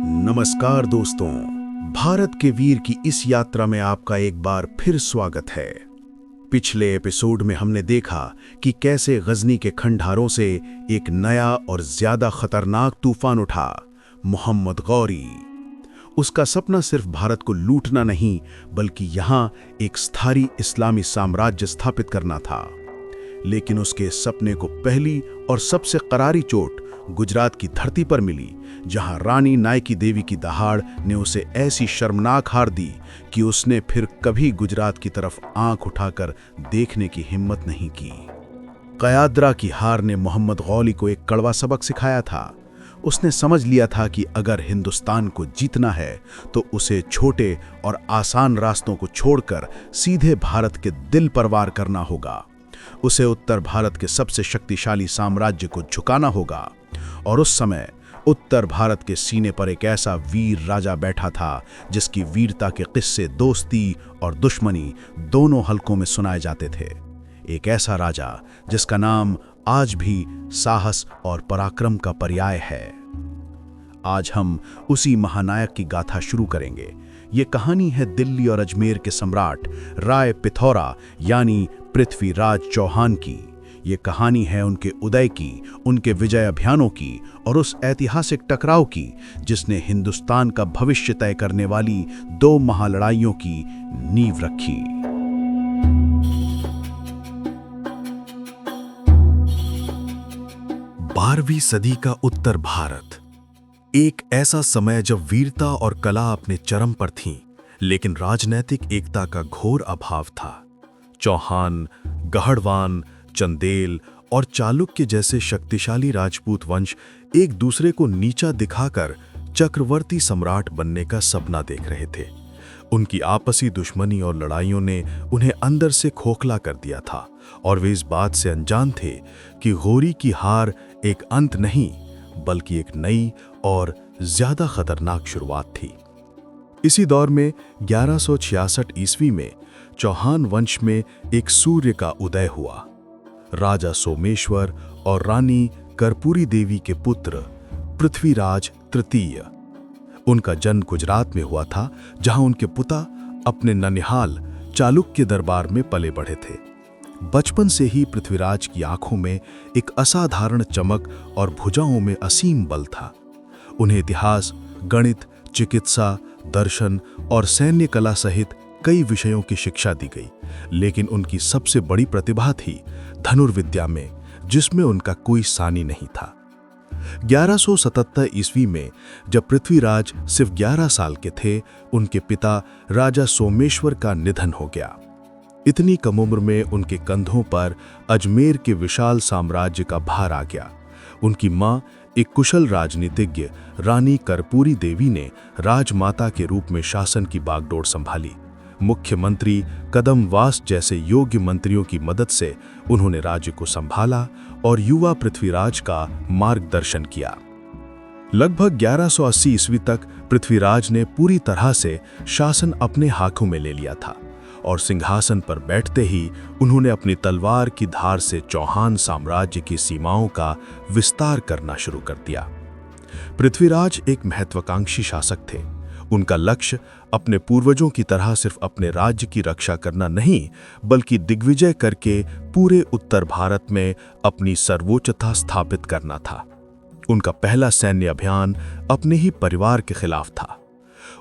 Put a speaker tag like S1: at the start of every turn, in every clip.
S1: नमस्कार दोस्तों, भारत के वीर की इस यात्रा में आपका एक बार फिर स्वागत है। पिछले एपिसोड में हमने देखा कि कैसे गजनी के खंडारों से एक नया और ज्यादा खतरनाक तूफान उठा, मोहम्मद गौरी। उसका सपना सिर्फ भारत को लूटना नहीं, बल्कि यहाँ एक स्थायी इस्लामी साम्राज्य स्थापित करना था। लेकिन उसके सपने को पहली और सबसे करारी चोट गुजरात की धरती पर मिली, जहां रानी नायकी देवी की दहाड़ ने उसे ऐसी शर्मनाक हार दी कि उसने फिर कभी गुजरात की तरफ आंख उठाकर देखने की हिम्मत नहीं की। कयाद्रा की हार ने मोहम्मद गौरी को एक कड़वा सबक सिखाया था। उसने समझ लिया था कि अगर हिंदुस्तान को जीतना है तो उसे छोटे और आसान रास्तों को छोड़कर सीधे भारत के दिल पर वार करना होगा। उसे उत्तर भारत के सबसे शक्तिशाली साम्राज्य को झुकाना होगा। और उस समय उत्तर भारत के सीने पर एक ऐसा वीर राजा बैठा था जिसकी वीरता के किस्से दोस्ती और दुश्मनी दोनों हलकों में सुनाए जाते थे। एक ऐसा राजा जिसका नाम आज भी साहस और पराक्रम का पर्याय है। आज हम उसी महानायक की गाथा शुरू करेंगे। ये कहानी है दिल्ली और अजमेर के सम्राट राय पिथौरा यानी पृथ्वीराज चौहान की। ये कहानी है उनके उदय की, उनके विजय अभियानों की और उस ऐतिहासिक टकराव की जिसने हिंदुस्तान का भविष्य तय करने वाली दो महालड़ाइयों की नींव रखी।
S2: 12वीं सदी का उत्तर भारत, एक ऐसा समय जब वीरता और कला अपने चरम पर थीं, लेकिन राजनैतिक एकता का घोर अभाव था। चौहान, गढ़वाल, चंदेल और चालुक्य जैसे शक्तिशाली राजपूत वंश एक दूसरे को नीचा दिखाकर चक्रवर्ती सम्राट बनने का सपना देख रहे थे। उनकी आपसी दुश्मनी और लड़ाइयों ने उन्हें अंदर से खोखला कर दिया था और वे इस बात से अनजान थे कि गौरी की हार एक अंत नहीं, बल्कि एक नई और ज्यादा खतरनाक शुरुआत थी। इसी दौर में 1166 ईस्वी में चौहान वंश में एक सूर्य का उदय हुआ। राजा सोमेश्वर और रानी कर्पूरी देवी के पुत्र पृथ्वीराज तृतीय। उनका जन्म गुजरात में हुआ था, जहां उनके पिता अपने ननिहाल चालुक्य दरबार में पले बढ़े थे। बचपन से ही पृथ्वीराज की आंखों में एक असाधारण चमक और भुजाओं में असीम बल था। उन्हें इतिहास, गणित, चिकित्सा, दर्शन और सैन्य कला सहित कई विषयों की शिक्षा दी गई, लेकिन उनकी सबसे बड़ी प्रतिभा थी धनुर्विद्या में, जिसमें उनका कोई सानी नहीं था। 1177 ईस्वी में जब पृथ्वीराज सिर्फ 11 साल के थे, उनके पिता राजा सोमेश्वर का निधन हो गया। इतनी कम उम्र में उनके कंधों पर अजमेर के विशाल साम्राज्य का भार आ गया। उनकी मां, एक कुशल राजनीतिज्ञ रानी कर्पूरी देवी ने राजमाता के रूप में शासन की बागडोर संभाली। मुख्यमंत्री कदमवास जैसे योग्य मंत्रियों की मदद से उन्होंने राज्य को संभाला और युवा पृथ्वीराज का मार्गदर्शन किया। लगभग 1180 ईस्वी तक पृथ्वीराज ने पूरी तरह से शासन अपने हाथों में ले लिया था और सिंहासन पर बैठते ही उन्होंने अपनी तलवार की धार से चौहान साम्राज्य की सीमाओं का विस्तार करना शुरू कर दिया। पृथ्वीराज एक महत्वाकांक्षी शासक थे। उनका लक्ष्य अपने पूर्वजों की तरह सिर्फ अपने राज्य की रक्षा करना नहीं, बल्कि दिग्विजय करके पूरे उत्तर भारत में अपनी सर्वोच्चता स्थापित करना था। उनका पहला सैन्य अभियान अपने ही परिवार के खिलाफ था।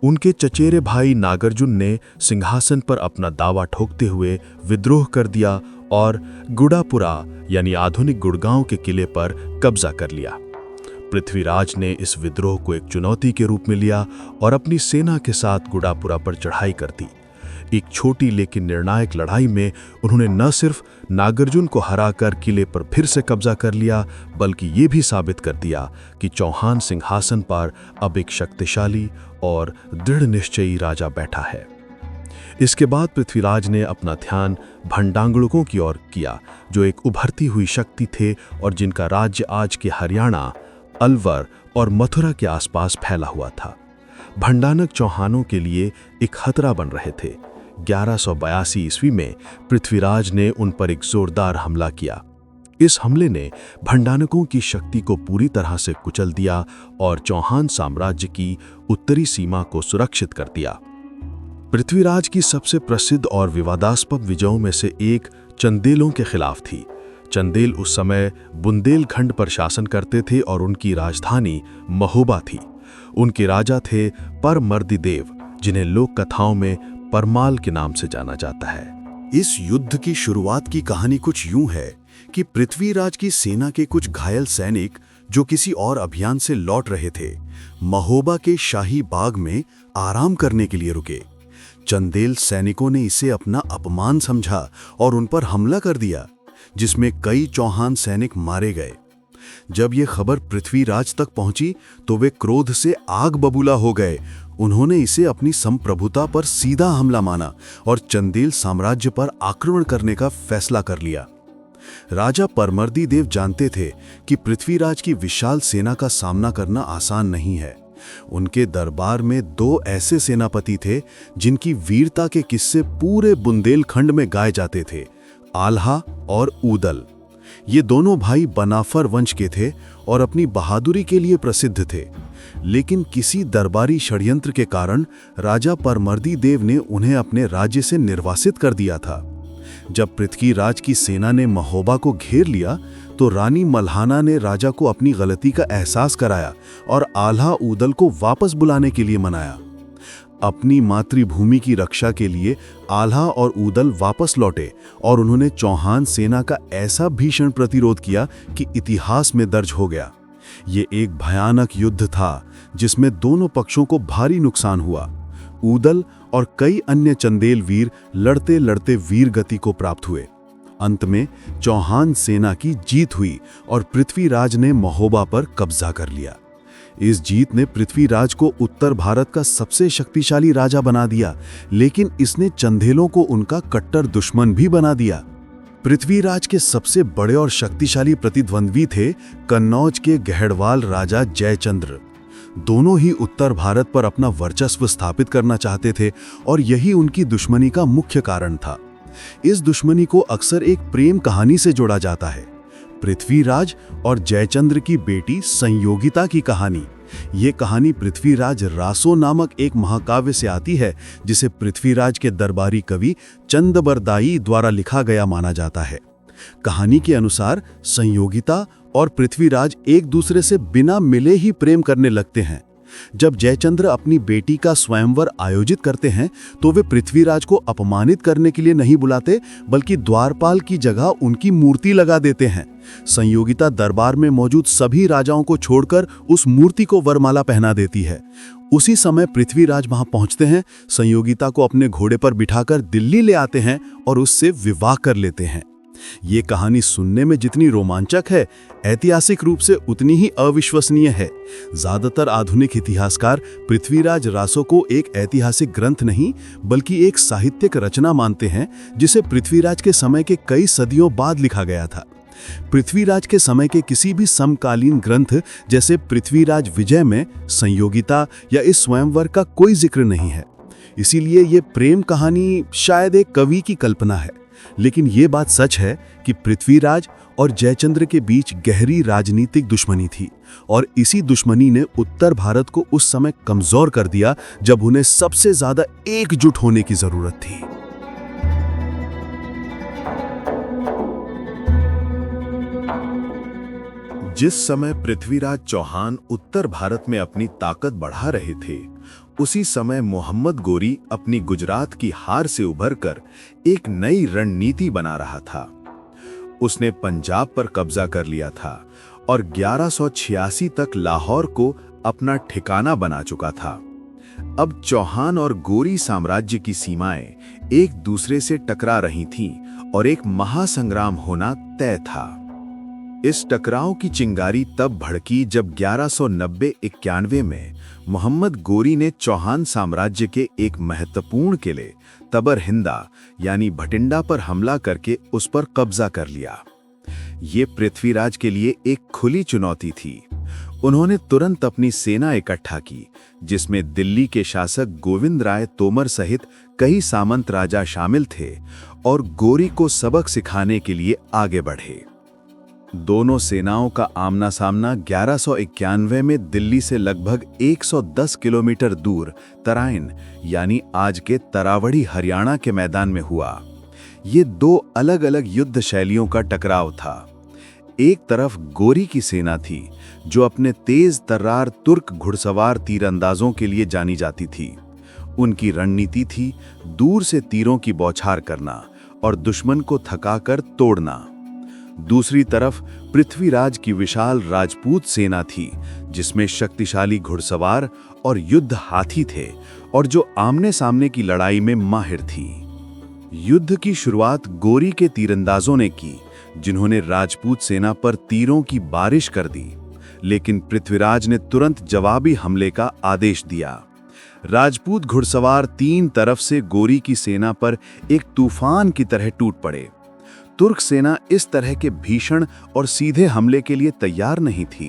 S2: उनके चचेरे भाई नागार्जुन ने सिंहासन पर अपना दावा ठोकते हुए विद्रोह कर दिया और गुड़ापुरा यानी आधुनिक गुड़गांव के किले पर कब्जा कर लिया। पृथ्वीराज ने इस विद्रोह को एक चुनौती के रूप में लिया और अपनी सेना के साथ गुड़ापुरा पर चढ़ाई कर दी। एक छोटी लेकिन निर्णायक लड़ाई में उन्होंने न सिर्फ नागार्जुन को हराकर किले पर फिर से कब्जा कर लिया, बल्कि ये भी साबित कर दिया कि चौहान सिंहासन पर अब एक शक्तिशाली और दृढ़ निश्चयी राजा बैठा है। इसके बाद पृथ्वीराज ने अपना ध्यान भंडांगड़ुकों की ओर किया, जो एक उभरती हुई शक्ति थे और जिनका राज्य आज के हरियाणा, अलवर और मथुरा के आसपास फैला हुआ था। भंडानक चौहानों के लिए एक खतरा बन रहे थे। 1182 ईस्वी में पृथ्वीराज ने उन पर एक जोरदार हमला किया।
S1: इस हमले ने भंडारकों की शक्ति को पूरी तरह से कुचल दिया और चौहान साम्राज्य की उत्तरी सीमा को सुरक्षित कर दिया। पृथ्वीराज की सबसे प्रसिद्ध और विवादास्पद विजयों में से एक चंदेलों के खिलाफ थी। चंदेल उस समय बुंदेलखंड पर शासन करते थे और उनकी राजधानी महोबा थी। उनके राजा थे परमर्दिदेव, जिन्हें लोक कथाओं में परमाल के नाम से जाना जाता है।
S2: इस युद्ध की शुरुआत की कहानी कुछ यूं है कि पृथ्वीराज की सेना के कुछ घायल सैनिक जो किसी और अभियान से लौट रहे थे, महोबा के शाही बाग में आराम करने के लिए रुके। चंदेल सैनिकों ने इसे अपना अपमान समझा और उन पर हमला कर दिया, जिसमें कई चौहान सैनिक मारे गए। जब ये खबर पृथ्वीराज तक पहुंची तो वे क्रोध से आग बबूला हो गए। उन्होंने इसे अपनी संप्रभुता पर सीधा हमला माना और चंदेल साम्राज्य पर आक्रमण करने का फैसला कर लिया। राजा परमर्दिदेव जानते थे कि पृथ्वीराज की विशाल सेना का सामना करना आसान नहीं है। उनके दरबार में दो ऐसे सेनापति थे जिनकी वीरता के किस्से पूरे बुंदेलखंड में गाए जाते थे, आल्हा और ऊदल। ये दोनों भाई बनाफर वंश के थे और अपनी बहादुरी के लिए प्रसिद्ध थे। लेकिन किसी दरबारी षड्यंत्र के कारण राजा परमर्दिदेव ने उन्हें अपने राज्य से निर्वासित कर दिया था। जब पृथ्वीराज की सेना ने महोबा को घेर लिया तो रानी मल्हाना ने राजा को अपनी गलती का एहसास कराया और आल्हा ऊदल को वापस बुलाने के लिए मनाया। अपनी मातृभूमि की रक्षा के लिए आल्हा और ऊदल वापस लौटे और उन्होंने चौहान सेना का ऐसा भीषण प्रतिरोध किया कि इतिहास में दर्ज हो गया। ये एक भयानक युद्ध था जिसमें दोनों पक्षों को भारी नुकसान हुआ। ऊदल और कई अन्य चंदेल वीर लड़ते लड़ते वीर गति को प्राप्त हुए। अंत में चौहान सेना की जीत हुई और पृथ्वीराज ने महोबा पर कब्जा कर लिया। इस जीत ने पृथ्वीराज को उत्तर भारत का सबसे शक्तिशाली राजा बना दिया, लेकिन इसने चंदेलों को उनका कट्टर दुश्मन भी बना दिया। पृथ्वीराज के सबसे बड़े और शक्तिशाली प्रतिद्वंद्वी थे कन्नौज के गहड़वाल राजा जयचंद्र। दोनों ही उत्तर भारत पर अपना वर्चस्व स्थापित करना चाहते थे और यही उनकी दुश्मनी का मुख्य कारण था। इस दुश्मनी को अक्सर एक प्रेम कहानी से जोड़ा जाता है, पृथ्वीराज और जयचंद्र की बेटी संयोगिता की कहानी। ये कहानी पृथ्वीराज रासो नामक एक महाकाव्य से आती है, जिसे पृथ्वीराज के दरबारी कवि चंदबरदाई द्वारा लिखा गया माना जाता है। कहानी के अनुसार संयोगिता और पृथ्वीराज एक दूसरे से बिना मिले ही प्रेम करने लगते हैं। जब जयचंद्र अपनी बेटी का स्वयंवर आयोजित करते हैं तो वे पृथ्वीराज को अपमानित करने के लिए नहीं बुलाते, बल्कि द्वारपाल की जगह उनकी मूर्ति लगा देते हैं। संयोगिता दरबार में मौजूद सभी राजाओं को छोड़कर उस मूर्ति को वरमाला पहना देती है। उसी समय पृथ्वीराज वहां पहुंचते हैं, संयोगिता को अपने घोड़े पर बिठाकर दिल्ली ले आते हैं और उससे विवाह कर लेते हैं। ये कहानी सुनने में जितनी रोमांचक है, ऐतिहासिक रूप से उतनी ही अविश्वसनीय है। ज्यादातर आधुनिक इतिहासकार पृथ्वीराज रासो को एक ऐतिहासिक ग्रंथ नहीं, बल्कि एक साहित्यिक रचना मानते हैं, जिसे पृथ्वीराज के समय के कई सदियों बाद लिखा गया था। पृथ्वीराज के समय के किसी भी समकालीन ग्रंथ जैसे पृथ्वीराज विजय में संयोगिता या इस स्वयंवर का कोई जिक्र नहीं है। इसीलिए ये प्रेम कहानी शायद एक कवि की कल्पना है। लेकिन ये बात सच है कि पृथ्वीराज और जयचंद्र के बीच गहरी राजनीतिक दुश्मनी थी और इसी दुश्मनी ने उत्तर भारत को उस समय कमजोर कर दिया जब उन्हें सबसे ज्यादा एकजुट होने की जरूरत थी।
S1: जिस समय पृथ्वीराज चौहान उत्तर भारत में अपनी ताकत बढ़ा रहे थे, उसी समय मोहम्मद गोरी अपनी गुजरात की हार से उभरकर एक नई रणनीति बना रहा था। उसने पंजाब पर कब्जा कर लिया था और 1186 तक लाहौर को अपना ठिकाना बना चुका था। अब चौहान और गोरी साम्राज्य की सीमाएं एक दूसरे से टकरा रही थीं और एक महासंग्राम होना तय था। इस टकराव की चिंगारी तब भड़की जब 1190-91 में मोहम्मद गोरी ने चौहान साम्राज्य के एक महत्वपूर्ण किले तबर हिंदा यानी भटिंडा पर हमला करके उस पर कब्जा कर लिया। ये पृथ्वीराज के लिए एक खुली चुनौती थी। उन्होंने तुरंत अपनी सेना इकट्ठा की, जिसमें दिल्ली के शासक गोविंद राय तोमर सहित कई सामंत राजा शामिल थे और गोरी को सबक सिखाने के लिए आगे बढ़े। दोनों सेनाओं का आमना सामना 1191 में दिल्ली से लगभग 110 किलोमीटर दूर तराइन यानी आज के तरावड़ी हरियाणा के मैदान में हुआ। ये दो अलग अलग युद्ध शैलियों का टकराव था। एक तरफ गोरी की सेना थी जो अपने तेज तर्रार तुर्क घुड़सवार तीरंदाजों के लिए जानी जाती थी। उनकी रणनीति थी दूर से तीरों की बौछार करना और दुश्मन को थकाकर तोड़ना। दूसरी तरफ पृथ्वीराज की विशाल राजपूत सेना थी जिसमें शक्तिशाली घुड़सवार और युद्ध हाथी थे और जो आमने सामने की लड़ाई में माहिर थी। युद्ध की शुरुआत गोरी के तीरंदाजों ने की जिन्होंने राजपूत सेना पर तीरों की बारिश कर दी, लेकिन पृथ्वीराज ने तुरंत जवाबी हमले का आदेश दिया। राजपूत घुड़सवार तीन तरफ से गोरी की सेना पर एक तूफान की तरह टूट पड़े। तुर्क सेना इस तरह के भीषण और सीधे हमले के लिए तैयार नहीं थी।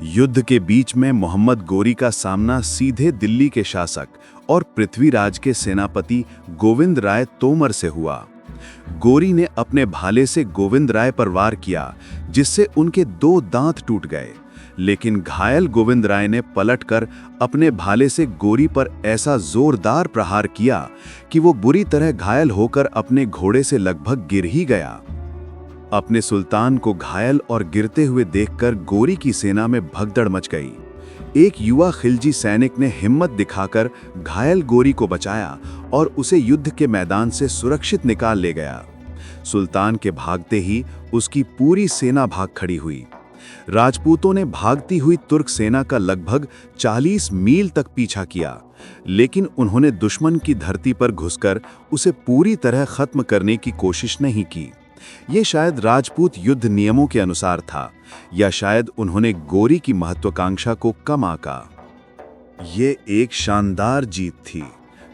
S1: युद्ध के बीच में मोहम्मद गोरी का सामना सीधे दिल्ली के शासक और पृथ्वीराज के सेनापति गोविंद राय तोमर से हुआ। गोरी ने अपने भाले से गोविंद राय पर वार किया जिससे उनके दो दांत टूट गए, लेकिन घायल गोविंद राय ने पलटकर अपने भाले से गोरी पर ऐसा जोरदार प्रहार किया कि वो बुरी तरह घायल होकर अपने घोड़े से लगभग गिर ही गया। अपने सुल्तान को घायल और गिरते हुए देखकर गोरी की सेना में भगदड़ मच गई। एक युवा खिलजी सैनिक ने हिम्मत दिखाकर घायल गोरी को बचाया और उसे युद्ध के मैदान से सुरक्षित निकाल ले गया। सुल्तान के भागते ही उसकी पूरी सेना भाग खड़ी हुई। राजपूतों ने भागती हुई तुर्क सेना का लगभग 40 मील तक पीछा किया, लेकिन उन्होंने दुश्मन की धरती पर घुसकर उसे पूरी तरह खत्म करने की कोशिश नहीं की। ये शायद राजपूत युद्ध नियमों के अनुसार था, या शायद उन्होंने गोरी की महत्वाकांक्षा को कम आंका। ये एक शानदार जीत थी।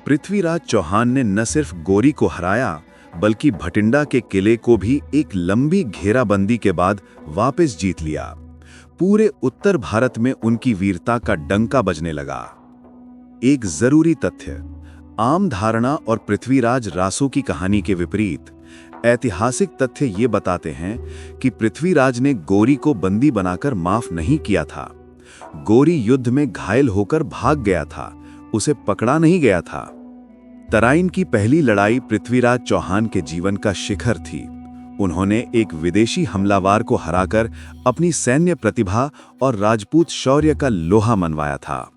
S1: पृथ्वीराज चौहान ने न सिर्फ गोरी को हराया बल्कि भटिंडा के किले को भी एक लंबी घेराबंदी के बाद वापस जीत लिया। पूरे उत्तर भारत में उनकी वीरता का डंका बजने लगा। एक जरूरी तथ्य, आम धारणा और पृथ्वीराज रासो की कहानी के विपरीत ऐतिहासिक तथ्य ये बताते हैं कि पृथ्वीराज ने गोरी को बंदी बनाकर माफ नहीं किया था। गोरी युद्ध में घायल होकर भाग गया था, उसे पकड़ा नहीं गया था। तराइन की पहली लड़ाई पृथ्वीराज चौहान के जीवन का शिखर थी। उन्होंने एक विदेशी हमलावर को हराकर अपनी सैन्य प्रतिभा और राजपूत शौर्य का लोहा मनवाया था।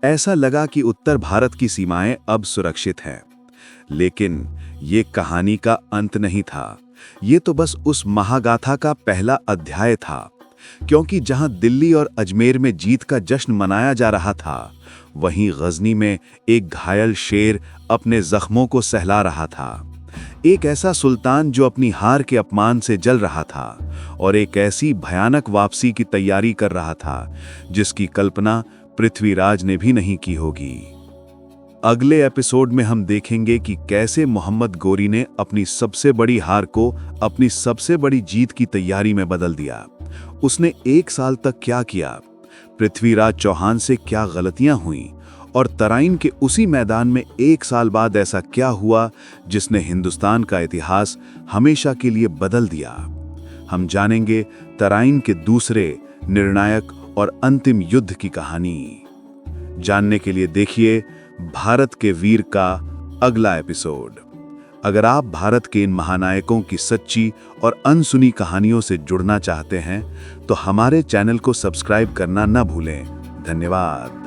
S1: ऐसा लगा कि उत्तर भारत की सीमाएं अब सुरक्षित हैं। लेकिन ये कहानी का अंत नहीं था। ये तो बस उस महागाथा का पहला अध्याय था, क्योंकि जहां दिल्ली और अजमेर में जीत का जश्न मनाया जा रहा था, वहीं गजनी में एक घायल शेर अपने जख्मों को सहला रहा था। एक ऐसा सुल्तान जो अपनी हार के अपमान से जल रहा था और एक ऐसी भयानक वापसी की तैयारी कर रहा था जिसकी कल्पना पृथ्वीराज ने भी नहीं की होगी। अगले एपिसोड में हम देखेंगे कि कैसे मोहम्मद गोरी ने अपनी सबसे बड़ी हार को अपनी सबसे बड़ी जीत की तैयारी में बदल दिया। उसने 1 साल तक क्या किया, पृथ्वीराज चौहान से क्या गलतियां हुईं और तराइन के उसी मैदान में 1 साल बाद ऐसा क्या हुआ जिसने हिंदुस्तान का इतिहास हमेशा के लिए बदल दिया। हम जानेंगे तराइन के दूसरे निर्णायक और अंतिम युद्ध की कहानी। जानने के लिए देखिए भारत के वीर का अगला एपिसोड। अगर आप भारत के इन महानायकों की सच्ची और अनसुनी कहानियों से जुड़ना चाहते हैं तो हमारे चैनल को सब्सक्राइब करना न भूलें। धन्यवाद।